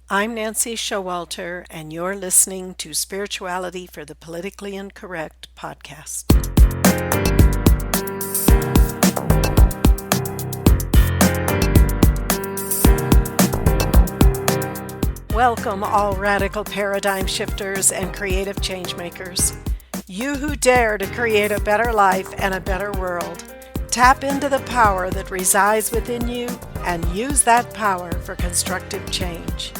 I'm Nancy Showalter, and you're listening to Spirituality for the Politically Incorrect podcast. Welcome, all radical paradigm shifters and creative changemakers. You who dare to create a better life and a better world. Tap into the power that resides within you and use that power for constructive change.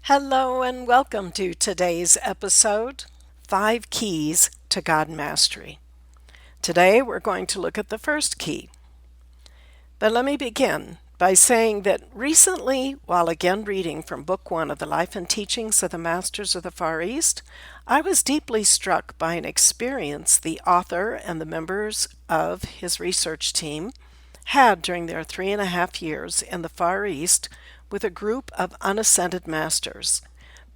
Hello and welcome to today's episode, 5 Keys to God Mastery. Today we're going to look at the first key. But let me begin by saying that recently, while again reading from Book 1 of the Life and Teachings of the Masters of the Far East, I was deeply struck by an experience the author and the members of his research team had during their 3.5 years in the Far East with a group of unascended masters.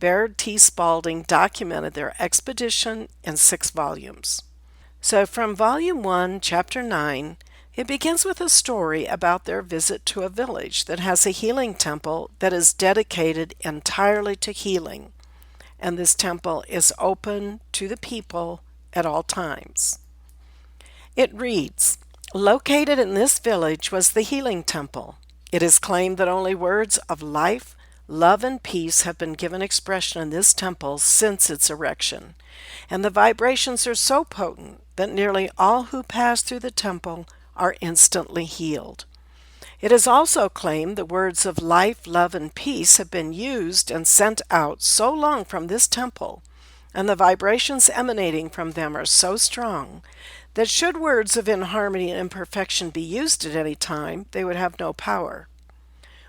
Baird T. Spalding documented their expedition in 6 volumes. So from Volume 1, Chapter 9, it begins with a story about their visit to a village that has a healing temple that is dedicated entirely to healing, and this temple is open to the people at all times. It reads, "Located in this village was the healing temple. It is claimed that only words of life, love, and peace have been given expression in this temple since its erection, and the vibrations are so potent that nearly all who pass through the temple are instantly healed. It is also claimed the words of life, love, and peace have been used and sent out so long from this temple, and the vibrations emanating from them are so strong that should words of inharmony and imperfection be used at any time, they would have no power.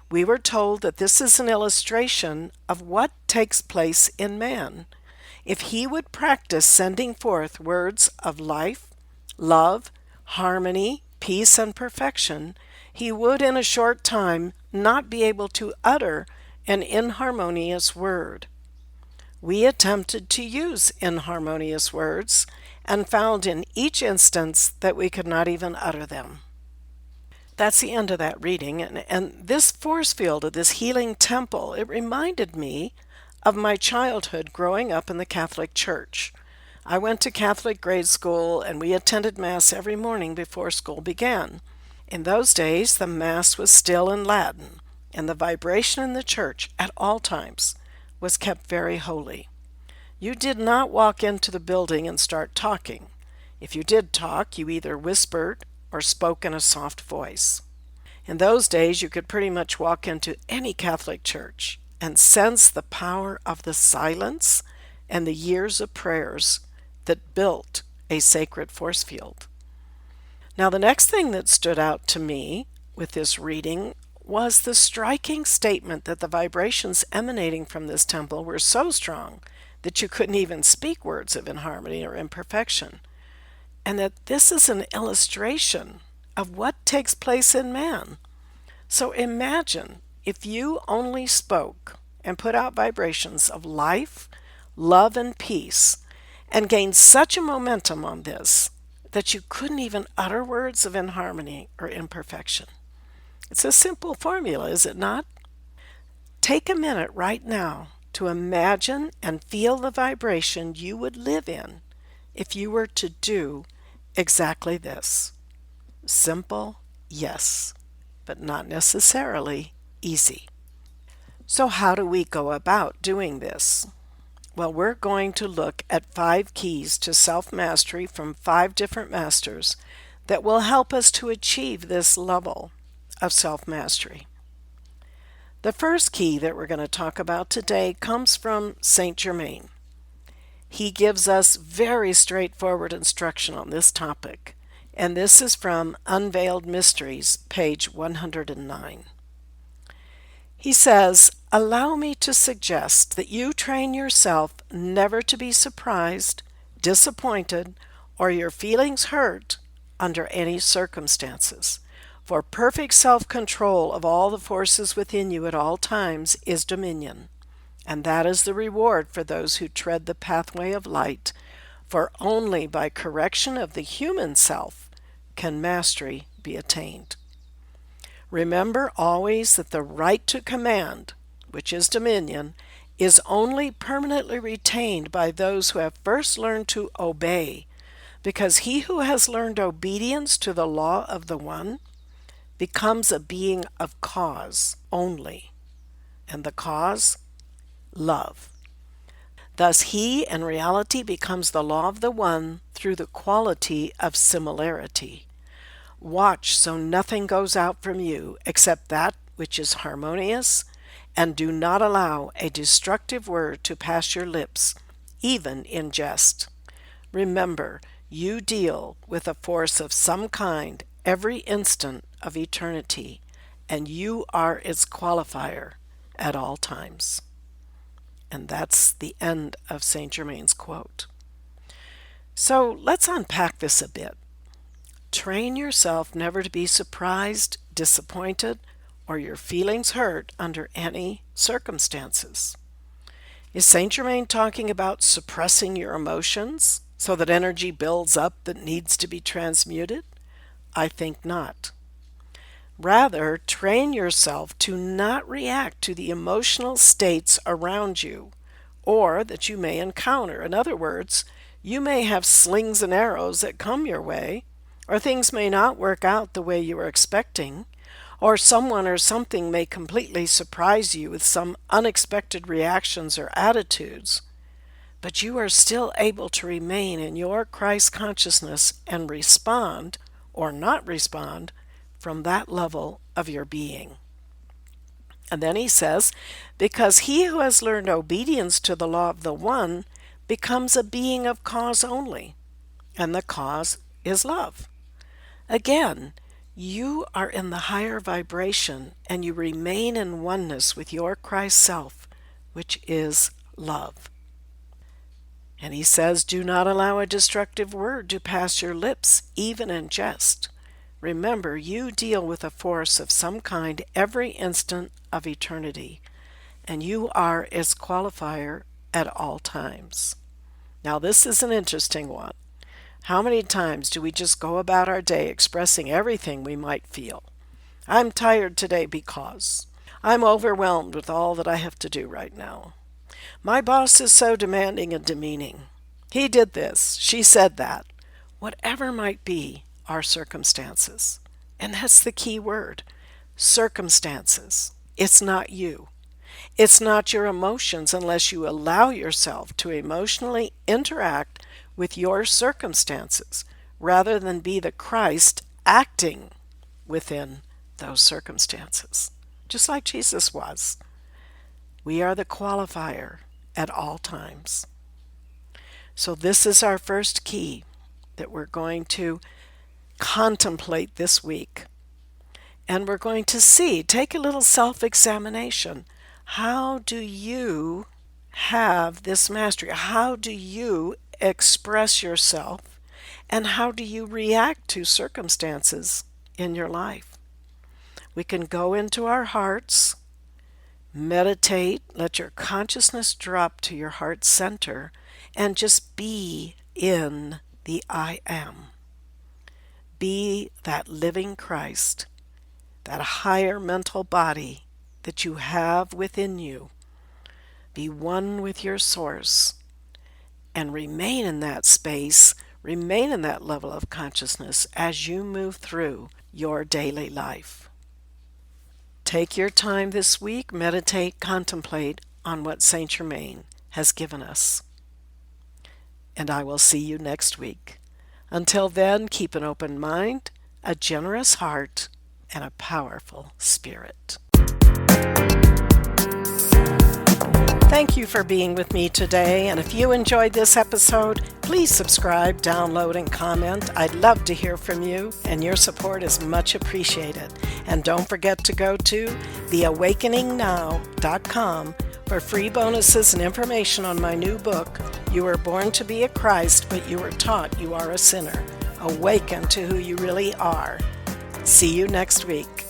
We were told that this is an illustration of what takes place in man. If he would practice sending forth words of life, love, harmony, peace, and perfection, he would in a short time not be able to utter an inharmonious word. We attempted to use inharmonious words and found in each instance that we could not even utter them." That's the end of that reading. And this force field of this healing temple, it reminded me of my childhood growing up in the Catholic Church. I went to Catholic grade school and we attended Mass every morning before school began. In those days, the Mass was still in Latin, and the vibration in the church at all times was kept very holy. You did not walk into the building and start talking. If you did talk, you either whispered or spoke in a soft voice. In those days, you could pretty much walk into any Catholic church and sense the power of the silence and the years of prayers that built a sacred force field. Now, the next thing that stood out to me with this reading was the striking statement that the vibrations emanating from this temple were so strong that you couldn't even speak words of inharmony or imperfection, and that this is an illustration of what takes place in man. So imagine if you only spoke and put out vibrations of life, love, and peace, and gained such a momentum on this that you couldn't even utter words of inharmony or imperfection. It's a simple formula, is it not? Take a minute right now to imagine and feel the vibration you would live in if you were to do exactly this. Simple, yes, but not necessarily easy. So how do we go about doing this? Well, we're going to look at 5 keys to self-mastery from 5 different masters that will help us to achieve this level of self-mastery. The first key that we're going to talk about today comes from Saint Germain. He gives us very straightforward instruction on this topic, and this is from Unveiled Mysteries, page 109. He says, "Allow me to suggest that you train yourself never to be surprised, disappointed, or your feelings hurt under any circumstances. For perfect self-control of all the forces within you at all times is dominion, and that is the reward for those who tread the pathway of light, for only by correction of the human self can mastery be attained. Remember always that the right to command, which is dominion, is only permanently retained by those who have first learned to obey, because he who has learned obedience to the law of the one becomes a being of cause only, and the cause, love. Thus he in reality becomes the law of the one through the quality of similarity. Watch so nothing goes out from you except that which is harmonious, and do not allow a destructive word to pass your lips, even in jest. Remember, you deal with a force of some kind every instant of eternity, and you are its qualifier at all times. And that's the end of Saint Germain's quote. So let's unpack this a bit. Train yourself never to be surprised, disappointed, or your feelings hurt under any circumstances. Is Saint Germain talking about suppressing your emotions so that energy builds up that needs to be transmuted? I think not. Rather, train yourself to not react to the emotional states around you or that you may encounter. In other words, you may have slings and arrows that come your way, or things may not work out the way you were expecting, or someone or something may completely surprise you with some unexpected reactions or attitudes, but you are still able to remain in your Christ consciousness and respond, or not respond, from that level of your being. And then he says, because he who has learned obedience to the law of the one becomes a being of cause only, and the cause is love. Again, you are in the higher vibration, and you remain in oneness with your Christ self, which is love. And he says, do not allow a destructive word to pass your lips, even in jest. Remember, you deal with a force of some kind every instant of eternity, and you are its qualifier at all times. Now, this is an interesting one. How many times do we just go about our day expressing everything we might feel? I'm tired today because I'm overwhelmed with all that I have to do right now. My boss is so demanding and demeaning. He did this, she said that. Whatever might be our circumstances. And that's the key word, circumstances. It's not you. It's not your emotions unless you allow yourself to emotionally interact with your circumstances rather than be the Christ acting within those circumstances, just like Jesus was. We are the qualifier at all times. So this is our first key that we're going to contemplate this week. And we're going to see, take a little self-examination. How do you have this mastery? How do you express yourself? And how do you react to circumstances in your life? We can go into our hearts, meditate, let your consciousness drop to your heart center, and just be in the I am. Be that living Christ, that higher mental body that you have within you. Be one with your source and remain in that space, remain in that level of consciousness as you move through your daily life. Take your time this week, meditate, contemplate on what Saint Germain has given us. And I will see you next week. Until then, keep an open mind, a generous heart, and a powerful spirit. Thank you for being with me today, and if you enjoyed this episode, please subscribe, download, and comment. I'd love to hear from you, and your support is much appreciated. And don't forget to go to theawakeningnow.com for free bonuses and information on my new book, You Were Born to Be a Christ, but You Were Taught You Are a Sinner. Awaken to who you really are. See you next week.